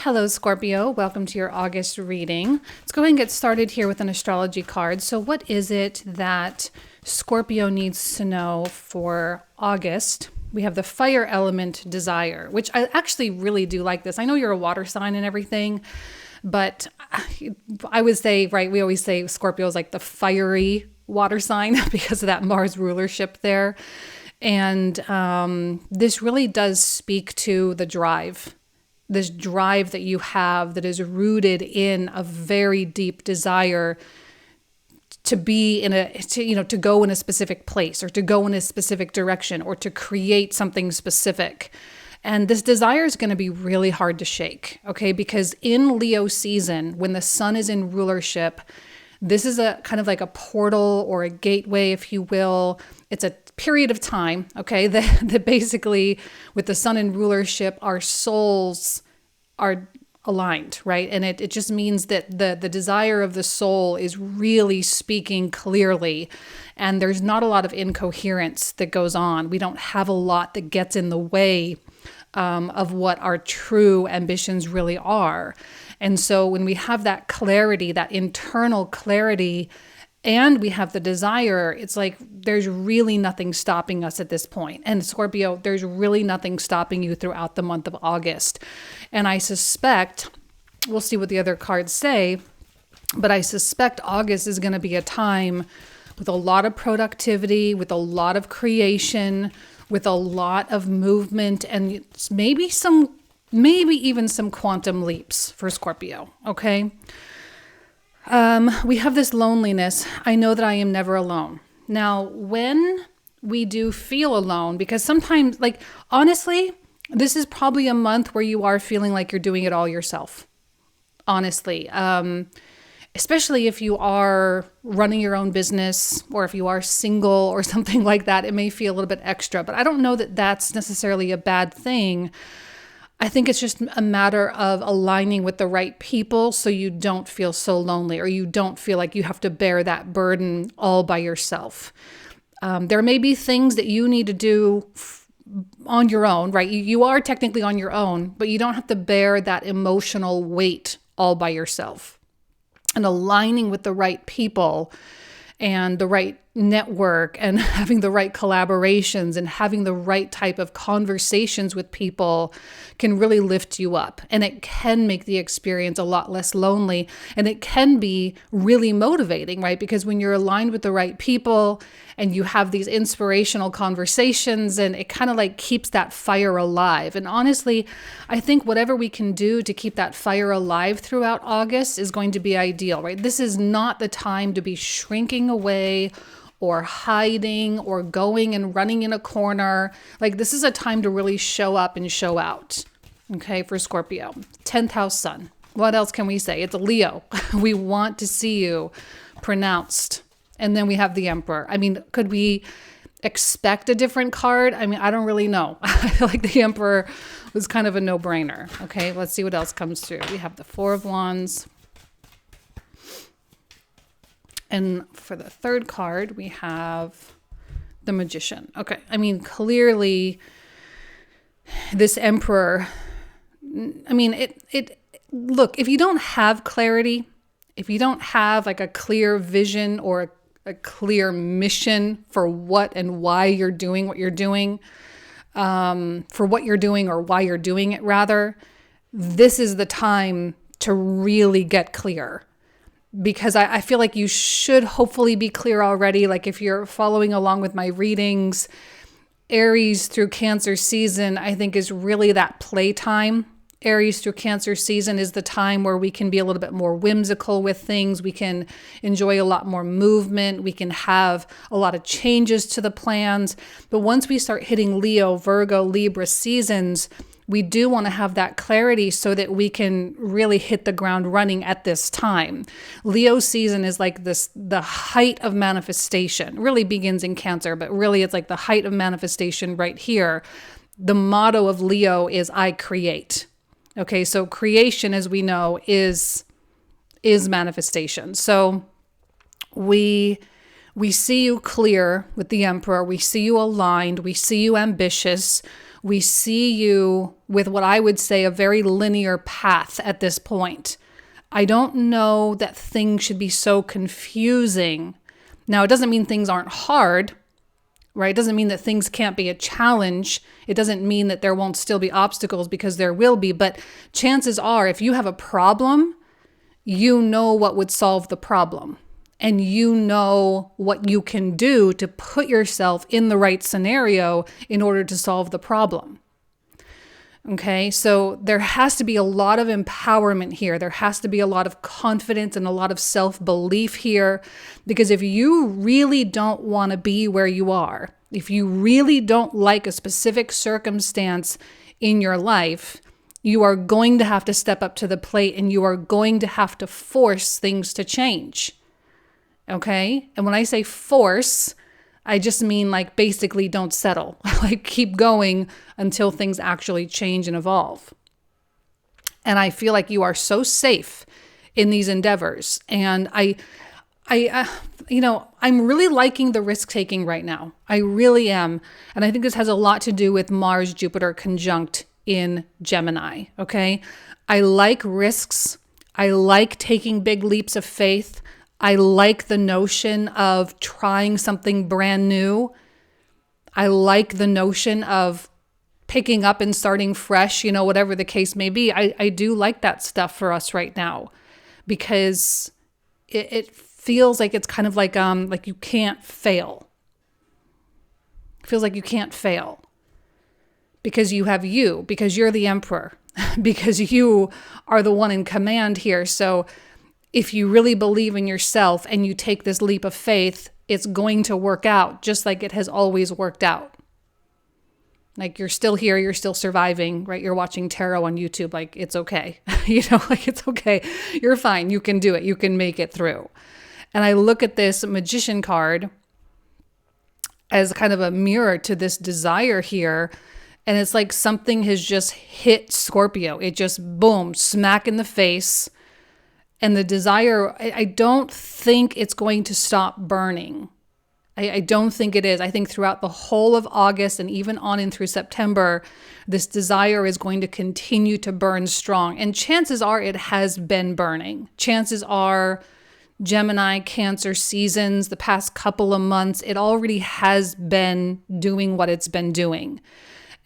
Hello, Scorpio. Welcome to your August reading. Let's go ahead and get started here with an astrology card. So what is it that Scorpio needs to know for August? We have the fire element desire, which I actually really do like this. I know you're a water sign and everything, but I would say, right, we always say Scorpio is like the fiery water sign because of that Mars rulership there. And this really does speak to the drive. This drive that you have that is rooted in a very deep desire to be to go in a specific place or to go in a specific direction or to create something specific. And this desire is going to be really hard to shake, okay? Because in Leo season, when the sun is in rulership, this is a kind of like a portal or a gateway, if you will. It's a period of time, okay, that basically with the sun in rulership, our souls are aligned, right? And it just means that the desire of the soul is really speaking clearly, and there's not a lot of incoherence that goes on. We don't have a lot that gets in the way of what our true ambitions really are. And so when we have that clarity, that internal clarity, and we have the desire, it's like there's really nothing stopping us at this point. And Scorpio, there's really nothing stopping you throughout the month of August. And I suspect, we'll see what the other cards say, but I suspect August is going to be a time with a lot of productivity, with a lot of creation, with a lot of movement, and maybe even some quantum leaps for Scorpio, okay? We have this loneliness. I know that I am never alone. Now, when we do feel alone, because sometimes, like, honestly, this is probably a month where you are feeling like you're doing it all yourself. Honestly, especially if you are running your own business or if you are single or something like that, it may feel a little bit extra, but I don't know that that's necessarily a bad thing. I think it's just a matter of aligning with the right people so you don't feel so lonely or you don't feel like you have to bear that burden all by yourself. There may be things that you need to do on your own, right? You are technically on your own, but you don't have to bear that emotional weight all by yourself. And aligning with the right people and the right network and having the right collaborations and having the right type of conversations with people can really lift you up. And it can make the experience a lot less lonely. And it can be really motivating, right? Because when you're aligned with the right people and you have these inspirational conversations, and it kind of like keeps that fire alive. And honestly, I think whatever we can do to keep that fire alive throughout August is going to be ideal, right? This is not the time to be shrinking away or hiding or going and running in a corner. Like, this is a time to really show up and show out, okay, for Scorpio. 10th house sun. What else can we say? It's a Leo. We want to see you pronounced. And then we have the Emperor. I mean, could we expect a different card? I mean, I don't really know. I feel like the Emperor was kind of a no-brainer. Okay, let's see what else comes through. We have the Four of Wands. And for the third card, we have the Magician. Okay, I mean, clearly this Emperor, I mean, look, if you don't have clarity, if you don't have like a clear vision or a clear mission for what and why you're doing what you're doing, for what you're doing or why you're doing it rather, this is the time to really get clear. Because I feel like you should hopefully be clear already. Like if you're following along with my readings, Aries through Cancer season, I think is really that playtime. Aries through Cancer season is the time where we can be a little bit more whimsical with things. We can enjoy a lot more movement. We can have a lot of changes to the plans. But once we start hitting Leo, Virgo, Libra seasons, we do want to have that clarity so that we can really hit the ground running at this time. Leo season is like this, the height of manifestation. It really begins in Cancer, but really it's like the height of manifestation right here. The motto of Leo is I create. Okay, so creation, as we know, is manifestation. So we see you clear with the Emperor. We see you aligned. We see you ambitious. We see you with what I would say a very linear path at this point. I don't know that things should be so confusing. Now, it doesn't mean things aren't hard, right? It doesn't mean that things can't be a challenge. It doesn't mean that there won't still be obstacles, because there will be. But chances are, if you have a problem, you know what would solve the problem. And you know what you can do to put yourself in the right scenario in order to solve the problem. Okay, so there has to be a lot of empowerment here. There has to be a lot of confidence and a lot of self-belief here. Because if you really don't want to be where you are, if you really don't like a specific circumstance in your life, you are going to have to step up to the plate, and you are going to have to force things to change. Okay? And when I say force, I just mean like basically don't settle. Like keep going until things actually change and evolve. And I feel like you are so safe in these endeavors. And I'm really liking the risk taking right now. I really am. And I think this has a lot to do with Mars, Jupiter conjunct in Gemini. Okay? I like risks. I like taking big leaps of faith. I like the notion of trying something brand new. I like the notion of picking up and starting fresh, whatever the case may be. I do like that stuff for us right now, because it feels like it's kind of like you can't fail. It feels like you can't fail because because you're the emperor, because you are the one in command here. So if you really believe in yourself and you take this leap of faith, it's going to work out just like it has always worked out. Like you're still here, you're still surviving, right? You're watching tarot on YouTube, like it's okay. It's okay. You're fine. You can do it. You can make it through. And I look at this Magician card as kind of a mirror to this desire here. And it's like something has just hit Scorpio. It just, boom, smack in the face. And the desire, I don't think it's going to stop burning. I don't think it is. I think throughout the whole of August and even on in through September, this desire is going to continue to burn strong. And chances are it has been burning. Chances are Gemini, Cancer seasons, the past couple of months, it already has been doing what it's been doing.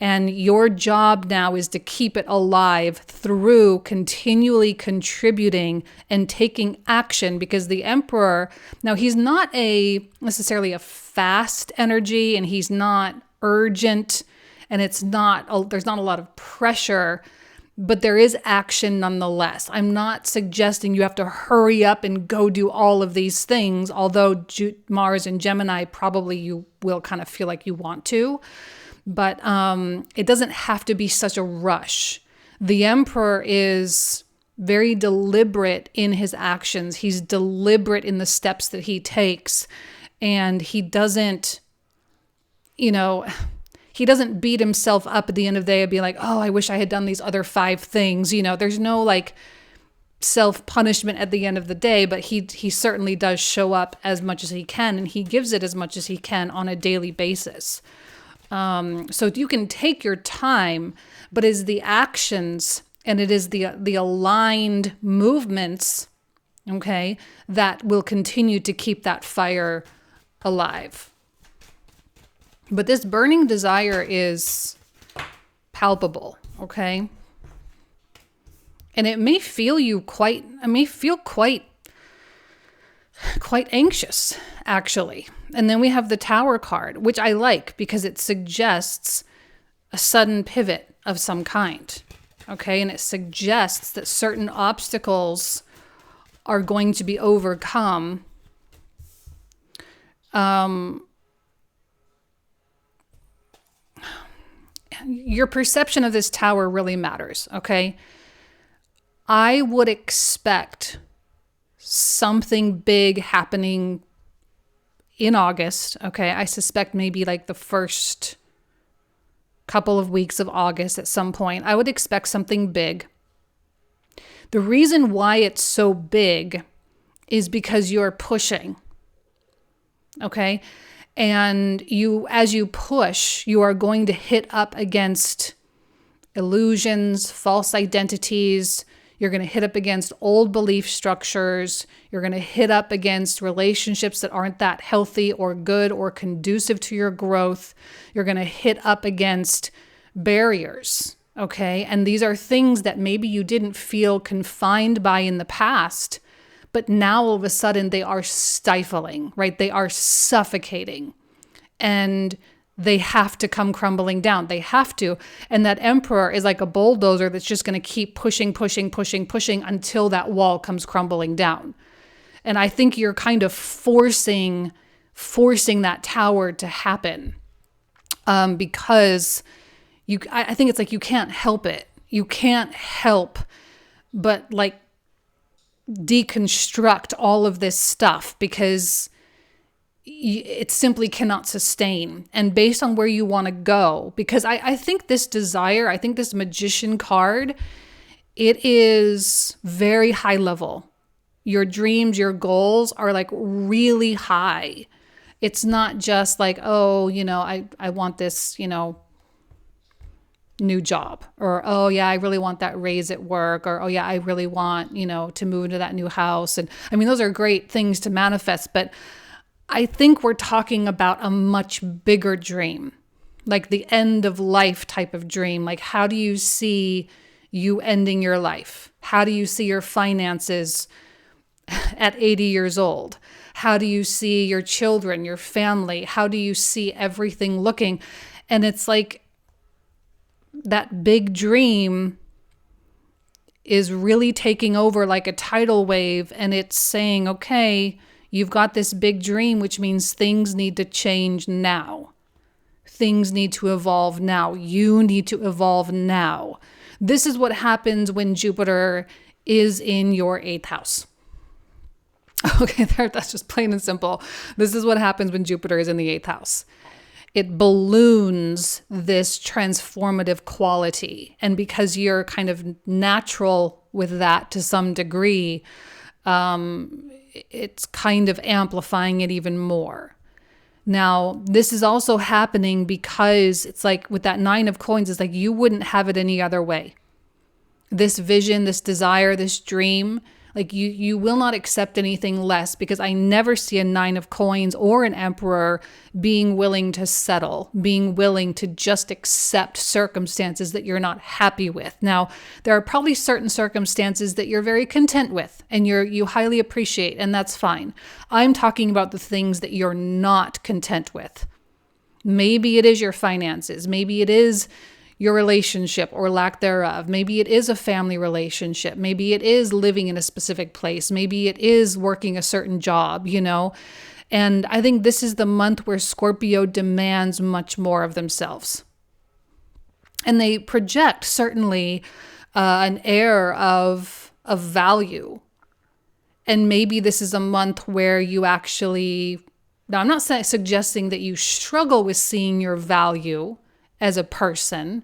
And your job now is to keep it alive through continually contributing and taking action, because the Emperor, now he's not necessarily a fast energy, and he's not urgent, and there's not a lot of pressure, but there is action nonetheless. I'm not suggesting you have to hurry up and go do all of these things, although Mars and Gemini, probably you will kind of feel like you want to. But it doesn't have to be such a rush. The Emperor is very deliberate in his actions. He's deliberate in the steps that he takes. And he doesn't beat himself up at the end of the day and be like, oh, I wish I had done these other 5 things. There's no like self-punishment at the end of the day, but he certainly does show up as much as he can, and he gives it as much as he can on a daily basis. So you can take your time, but it's the actions and it is the aligned movements, okay, that will continue to keep that fire alive. But this burning desire is palpable, okay? And it may feel quite anxious, actually. And then we have the Tower card, which I like because it suggests a sudden pivot of some kind. Okay, and it suggests that certain obstacles are going to be overcome. Your perception of this Tower really matters, okay? I would expect something big happening in August, okay? I suspect maybe like the first couple of weeks of August at some point. I would expect something big. The reason why it's so big is because you're pushing, okay? And as you push, you are going to hit up against illusions, false identities. You're going to hit up against old belief structures. You're going to hit up against relationships that aren't that healthy or good or conducive to your growth. You're going to hit up against barriers, okay? And these are things that maybe you didn't feel confined by in the past, but now all of a sudden they are stifling, right? They are suffocating, and they have to come crumbling down. They have to. And that emperor is like a bulldozer that's just going to keep pushing until that wall comes crumbling down. And I think you're kind of forcing that tower to happen, because I think it's like you can't help it. You can't help but like deconstruct all of this stuff, because it simply cannot sustain. And based on where you want to go, because I think this desire, I think this magician card, it is very high level. Your dreams, your goals are like really high. It's not just like, oh, I want this, new job, or, oh yeah, I really want that raise at work, or, oh yeah, I really want, to move into that new house. And I mean, those are great things to manifest, but I think we're talking about a much bigger dream, like the end of life type of dream. Like, how do you see you ending your life? How do you see your finances at 80 years old? How do you see your children, your family? How do you see everything looking? And it's like that big dream is really taking over like a tidal wave, and it's saying, okay, you've got this big dream, which means things need to change now. Things need to evolve now. You need to evolve now. This is what happens when Jupiter is in your 8th house. Okay, that's just plain and simple. This is what happens when Jupiter is in the 8th house. It balloons this transformative quality. And because you're kind of natural with that to some degree, it's kind of amplifying it even more. Now, this is also happening because it's like with that 9 of coins, it's like you wouldn't have it any other way. This vision, this desire, this dream, like you will not accept anything less, because I never see a 9 of coins or an emperor being willing to settle, being willing to just accept circumstances that you're not happy with. Now, there are probably certain circumstances that you're very content with and you highly appreciate, and that's fine. I'm talking about the things that you're not content with. Maybe it is your finances. Maybe it is your relationship or lack thereof. Maybe it is a family relationship. Maybe it is living in a specific place. Maybe it is working a certain job, And I think this is the month where Scorpio demands much more of themselves. And they project certainly an air of value. And maybe this is a month where you actually, now I'm not suggesting that you struggle with seeing your value as a person,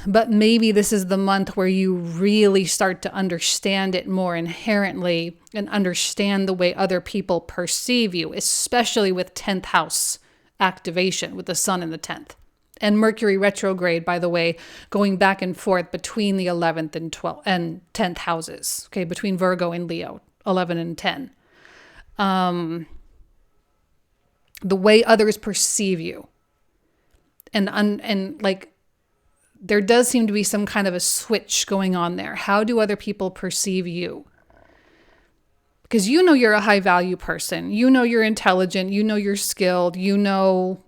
but maybe this is the month where you really start to understand it more inherently and understand the way other people perceive you, especially with 10th house activation with the sun in the 10th. And Mercury retrograde, by the way, going back and forth between the 11th and 12th and 10th houses, okay, between Virgo and Leo, 11 and 10. The way others perceive you. And like, there does seem to be some kind of a switch going on there. How do other people perceive you? Because you're a high value person. You're intelligent. You're skilled. And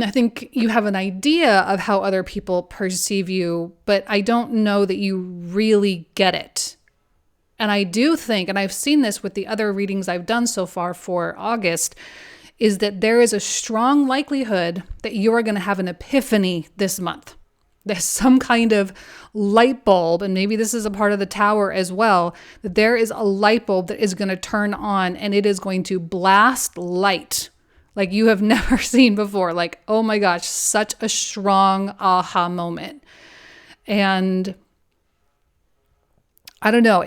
I think you have an idea of how other people perceive you, but I don't know that you really get it. And I do think, and I've seen this with the other readings I've done so far for August, is that there is a strong likelihood that you are going to have an epiphany this month. There's some kind of light bulb, and maybe this is a part of the tower as well, that there is a light bulb that is going to turn on, and it is going to blast light like you have never seen before. Like, oh my gosh, such a strong aha moment. And I don't know.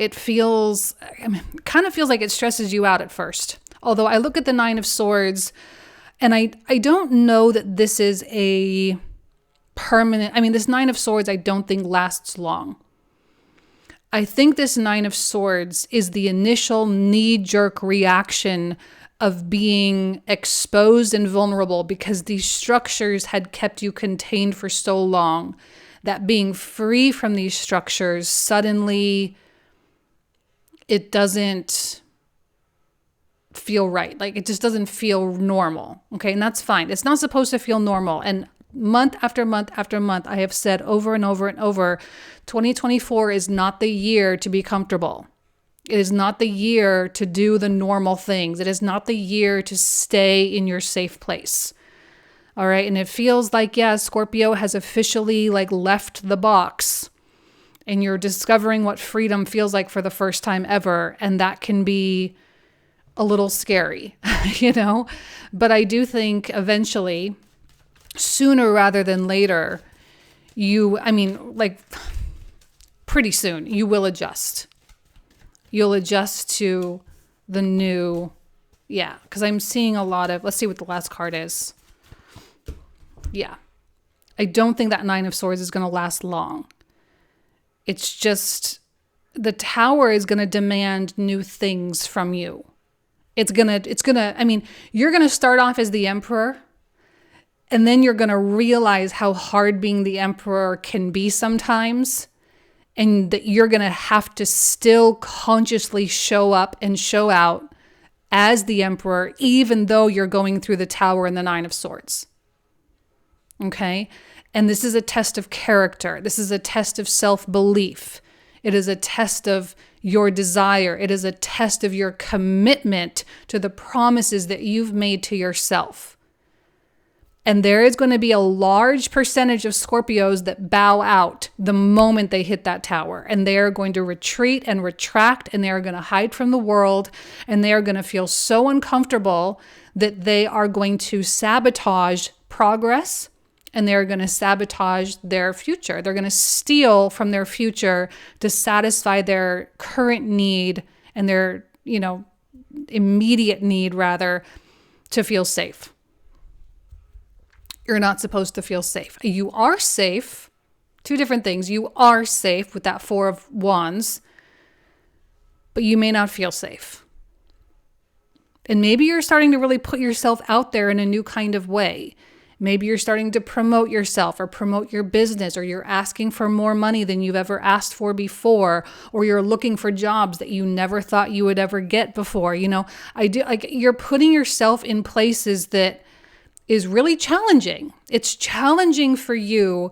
Kind of feels like it stresses you out at first. Although I look at the Nine of Swords and I don't know that this is a permanent, this Nine of Swords I don't think lasts long. I think this Nine of Swords is the initial knee-jerk reaction of being exposed and vulnerable because these structures had kept you contained for so long that being free from these structures, suddenly it doesn't feel right. Like it just doesn't feel normal. Okay. And that's fine. It's not supposed to feel normal. And month after month after month, I have said over and over and over, 2024 is not the year to be comfortable. It is not the year to do the normal things. It is not the year to stay in your safe place. All right. And it feels like, yeah, Scorpio has officially left the box and you're discovering what freedom feels like for the first time ever. And that can be a little scary, but I do think eventually, sooner rather than later, pretty soon, you will adjust. You'll adjust to the new, because I'm seeing a lot of, let's see what the last card is. Yeah. I don't think that Nine of Swords is going to last long. It's just, the Tower is going to demand new things from you. You're going to start off as the Emperor, and then you're going to realize how hard being the Emperor can be sometimes, and that you're going to have to still consciously show up and show out as the Emperor, even though you're going through the Tower and the Nine of Swords. Okay? And this is a test of character. This is a test of self-belief. It is a test of your desire. It is a test of your commitment to the promises that you've made to yourself. And there is going to be a large percentage of Scorpios that bow out the moment they hit that tower. And they are going to retreat and retract, and they are going to hide from the world. And they are going to feel so uncomfortable that they are going to sabotage progress, and they're going to sabotage their future. They're going to steal from their future to satisfy their current need and their, immediate need, rather, to feel safe. You're not supposed to feel safe. You are safe. Two different things. You are safe with that Four of Wands, but you may not feel safe. And maybe you're starting to really put yourself out there in a new kind of way. Maybe you're starting to promote yourself or promote your business, or you're asking for more money than you've ever asked for before, or you're looking for jobs that you never thought you would ever get before. You're putting yourself in places that is really challenging. It's challenging for you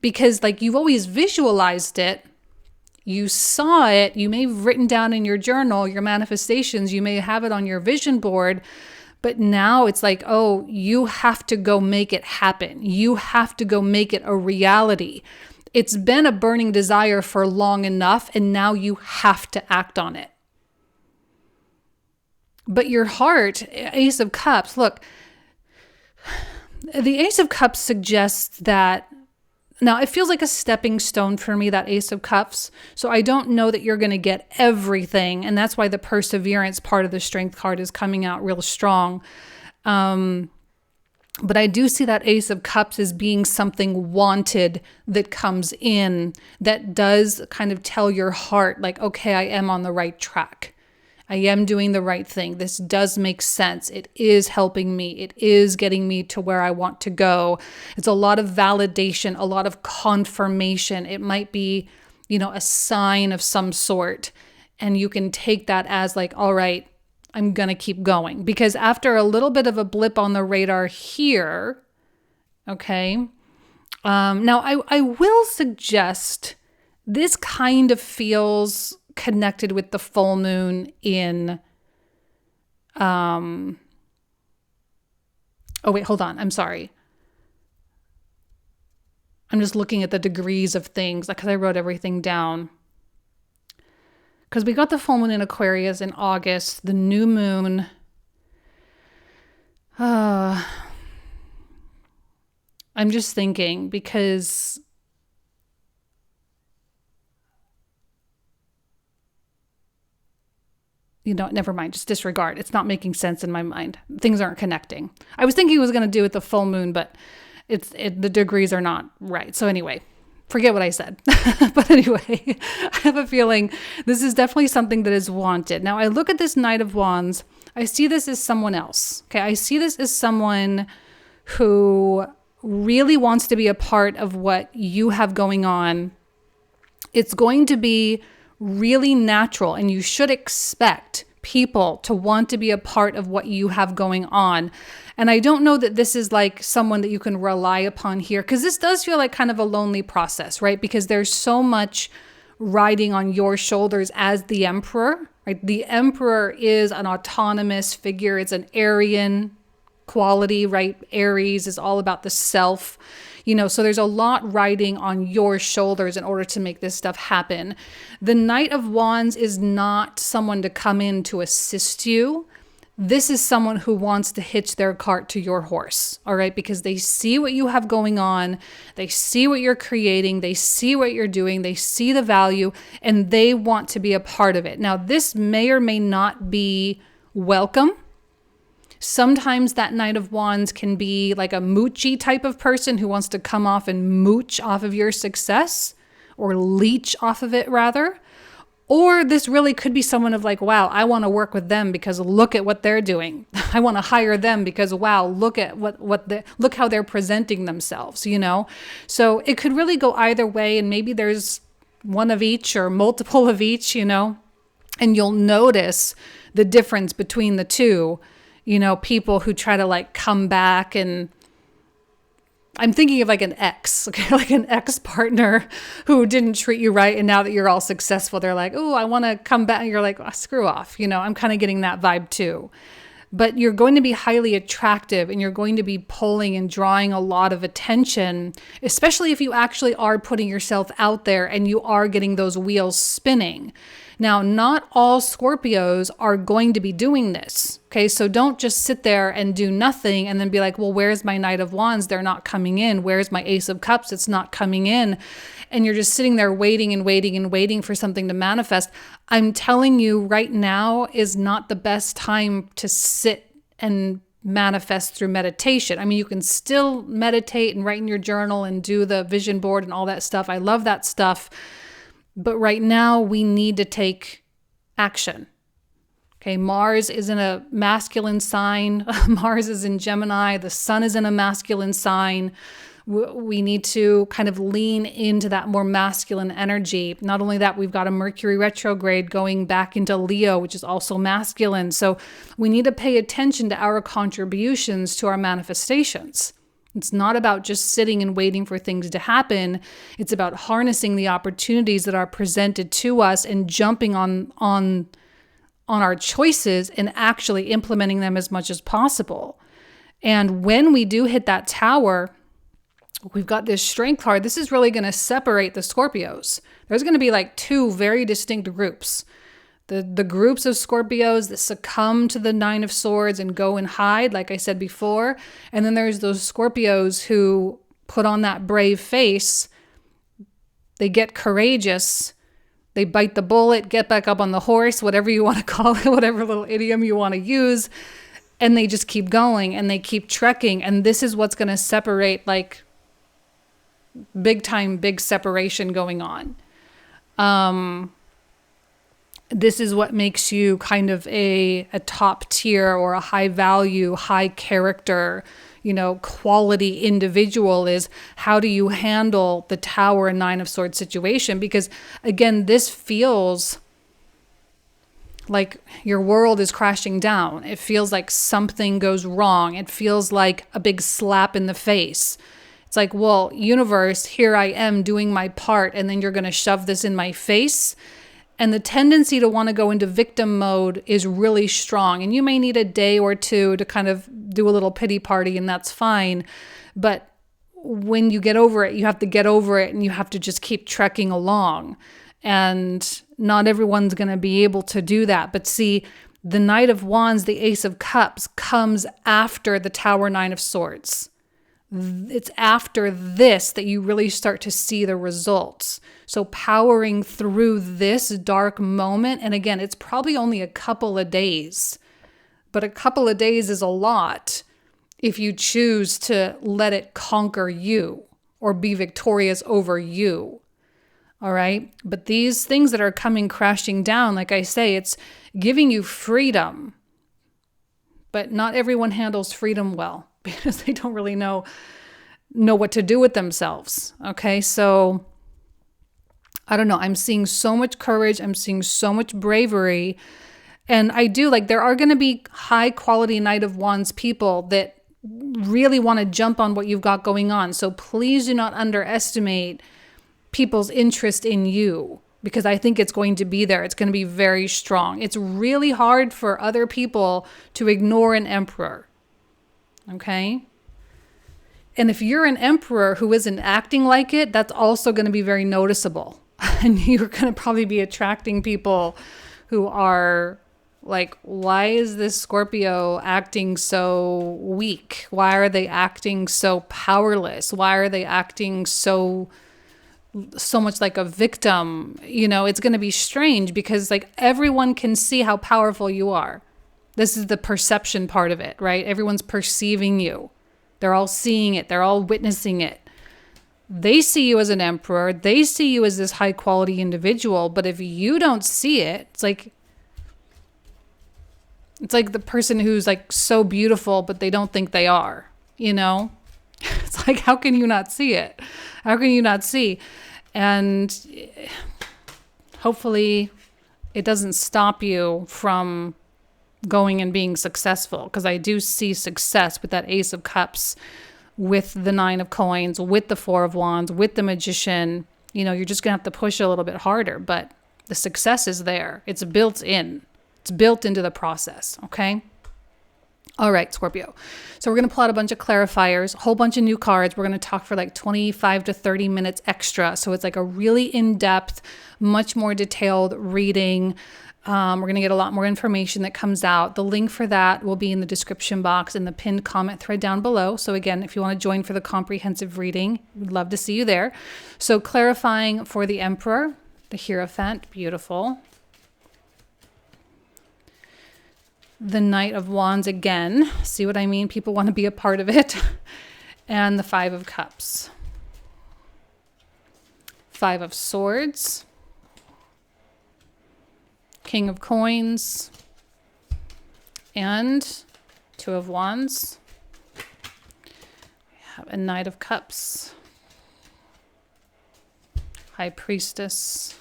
because you've always visualized it. You saw it. You may have written down in your journal, your manifestations. You may have it on your vision board. But now it's you have to go make it happen. You have to go make it a reality. It's been a burning desire for long enough, and now you have to act on it. But your heart, Ace of Cups, look, the Ace of Cups suggests that, now it feels like a stepping stone for me, that Ace of Cups. So I don't know that you're going to get everything. And that's why the perseverance part of the Strength card is coming out real strong. But I do see that Ace of Cups as being something wanted that comes in, that does kind of tell your heart, okay, I am on the right track. I am doing the right thing. This does make sense. It is helping me. It is getting me to where I want to go. It's a lot of validation, a lot of confirmation. It might be, a sign of some sort. And you can take that as all right, I'm going to keep going. Because after a little bit of a blip on the radar here, okay, now I will suggest this kind of feels connected with the full moon in oh wait, hold on, I'm sorry, I'm just looking at the degrees of things because I wrote everything down, because we got the full moon in Aquarius in August, the new moon I'm just thinking, because never mind, just disregard. It's not making sense in my mind. Things aren't connecting. I was thinking it was going to do with the full moon, but the degrees are not right. So anyway, forget what I said. But anyway, I have a feeling this is definitely something that is wanted. Now I look at this Knight of Wands. I see this as someone else. Okay. I see this as someone who really wants to be a part of what you have going on. It's going to be really natural, and you should expect people to want to be a part of what you have going on. And I don't know that this is like someone that you can rely upon here, because this does feel like kind of a lonely process, right? Because there's so much riding on your shoulders as the Emperor, right? The Emperor is an autonomous figure. It's an Aryan quality, right? Aries is all about the self. So there's a lot riding on your shoulders in order to make this stuff happen. The Knight of Wands is not someone to come in to assist you. This is someone who wants to hitch their cart to your horse, all right? Because they see what you have going on. They see what you're creating. They see what you're doing. They see the value, and they want to be a part of it. Now, this may or may not be welcome. Sometimes that Knight of Wands can be like a moochy type of person who wants to come off and mooch off of your success, or leech off of it rather. Or this really could be someone of like, wow, I want to work with them because look at what they're doing. I want to hire them because wow, look at look how they're presenting themselves, So it could really go either way, and maybe there's one of each or multiple of each, and you'll notice the difference between the two. People who try to like come back, and I'm thinking of like an ex, okay, like an ex-partner who didn't treat you right. And now that you're all successful, they're like, oh, I want to come back. And you're like, oh, screw off. I'm kind of getting that vibe too. But you're going to be highly attractive, and you're going to be pulling and drawing a lot of attention, especially if you actually are putting yourself out there and you are getting those wheels spinning. Now, not all Scorpios are going to be doing this, okay? So don't just sit there and do nothing and then be like, well, where's my Knight of Wands? They're not coming in. Where's my Ace of Cups? It's not coming in. And you're just sitting there waiting and waiting and waiting for something to manifest. I'm telling you right now is not the best time to sit and manifest through meditation. I mean, you can still meditate and write in your journal and do the vision board and all that stuff. I love that stuff. But right now we need to take action. Okay, Mars is in a masculine sign. Mars is in Gemini. The sun is in a masculine sign. We need to kind of lean into that more masculine energy. Not only that, we've got a Mercury retrograde going back into Leo, which is also masculine. So we need to pay attention to our contributions to our manifestations. It's not about just sitting and waiting for things to happen. It's about harnessing the opportunities that are presented to us and jumping on our choices and actually implementing them as much as possible. And when we do hit that tower, we've got this strength card. This is really going to separate the Scorpios. There's going to be like two very distinct groups. The groups of Scorpios that succumb to the Nine of Swords and go and hide, like I said before. And then there's those Scorpios who put on that brave face. They get courageous. They bite the bullet, get back up on the horse, whatever you want to call it, whatever little idiom you want to use. And they just keep going and they keep trekking. And this is what's going to separate, like big time, big separation going on. This is what makes you kind of a top tier or a high value, high character, quality individual, is how do you handle the Tower and Nine of Swords situation? Because again, this feels like your world is crashing down. It feels like something goes wrong. It feels like a big slap in the face. It's like, well, universe, here I am doing my part, and then you're going to shove this in my face. And the tendency to want to go into victim mode is really strong. And you may need a day or two to kind of do a little pity party, and that's fine. But when you get over it, you have to get over it, and you have to just keep trekking along. And not everyone's going to be able to do that. But see, the Knight of Wands, the Ace of Cups, comes after the Tower, Nine of Swords. It's after this that you really start to see the results. So powering through this dark moment, and again, it's probably only a couple of days, but a couple of days is a lot if you choose to let it conquer you or be victorious over you. All right. But these things that are coming crashing down, like I say, it's giving you freedom. But not everyone handles freedom well because they don't really know what to do with themselves. Okay. So I don't know. I'm seeing so much courage. I'm seeing so much bravery. And I do there are going to be high quality Knight of Wands people that really want to jump on what you've got going on. So please do not underestimate people's interest in you, because I think it's going to be there. It's going to be very strong. It's really hard for other people to ignore an emperor. Okay? And if you're an emperor who isn't acting like it, that's also going to be very noticeable. And you're going to probably be attracting people who are like, why is this Scorpio acting so weak? Why are they acting so powerless? Why are they acting so much like a victim? It's going to be strange because everyone can see how powerful you are. This is the perception part of it, right? Everyone's perceiving you. They're all seeing it. They're all witnessing it. They see you as an emperor. They see you as this high quality individual. But if you don't see it, it's like the person who's so beautiful, but they don't think they are, It's like, how can you not see it? How can you not see? And hopefully it doesn't stop you from going and being successful, because I do see success with that Ace of Cups, with the Nine of Coins, with the Four of Wands, with the Magician. You're just going to have to push a little bit harder, but the success is there. It's built in. It's built into the process, okay? All right, Scorpio. So we're going to pull out a bunch of clarifiers, a whole bunch of new cards. We're going to talk for 25 to 30 minutes extra. So it's a really in-depth, much more detailed reading. We're going to get a lot more information that comes out. The link for that will be in the description box in the pinned comment thread down below. So again, if you want to join for the comprehensive reading, we'd love to see you there. So clarifying for the Emperor, the Hierophant, beautiful. The Knight of Wands again. See what I mean? People want to be a part of it. And the Five of Cups. Five of Swords. King of Coins. And Two of Wands. We have a Knight of Cups. High Priestess.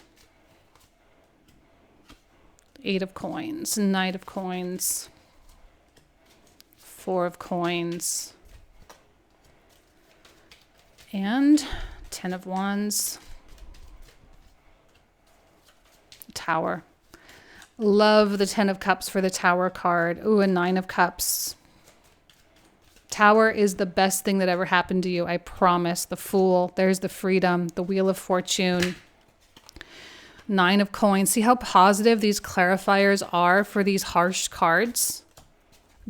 Eight of Coins, Knight of Coins, Four of Coins, and 10 of Wands, Tower. Love the 10 of Cups for the Tower card. Ooh, a 9 of Cups. Tower is the best thing that ever happened to you, I promise. The Fool, there's the Freedom, the Wheel of Fortune. 9 of Coins. See how positive these clarifiers are for these harsh cards?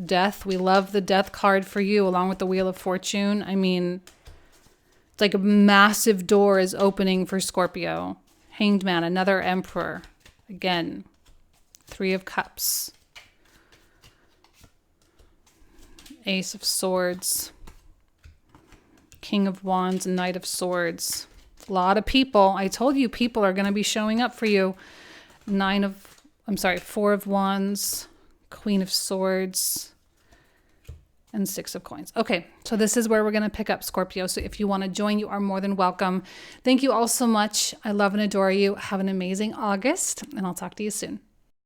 Death. We love the Death card for you, along with the Wheel of Fortune. I mean, it's like a massive door is opening for Scorpio. Hanged Man, another Emperor. Again, 3 of Cups. Ace of Swords. King of Wands, Knight of Swords. A lot of people. I told you people are going to be showing up for you. 4 of Wands, Queen of Swords, and 6 of Coins. Okay, so this is where we're going to pick up, Scorpio. So if you want to join, you are more than welcome. Thank you all so much. I love and adore you. Have an amazing August, and I'll talk to you soon.